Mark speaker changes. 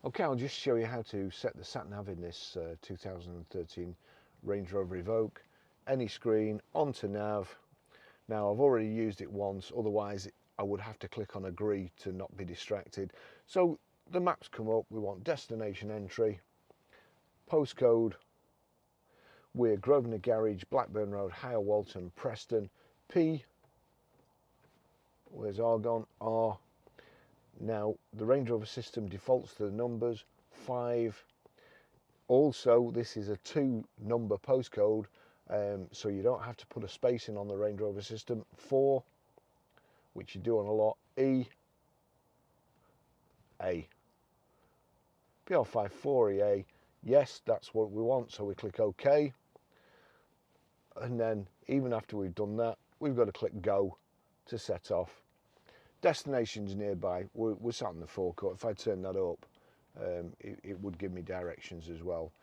Speaker 1: Okay, I'll just show you how to set the sat-nav in this 2013 Range Rover Evoque. Any screen, onto nav. Now I've already used it once, otherwise I would have to click on agree to not be distracted. So the maps come up, we want destination entry, postcode, we're Grosvenor Garage, Blackburn Road, Higher Walton, Preston, P, where's R gone, R. Now the Range Rover system defaults to the numbers 5. Also, this is a 2-number postcode, so you don't have to put a space in on the Range Rover system. 4, which you do on a lot. E, A. PR5 4EA. Yes, that's what we want, so we click OK. And then, even after we've done that, we've got to click Go to set off. Destination's nearby. We're sat in the forecourt. If I turn that up, it would give me directions as well.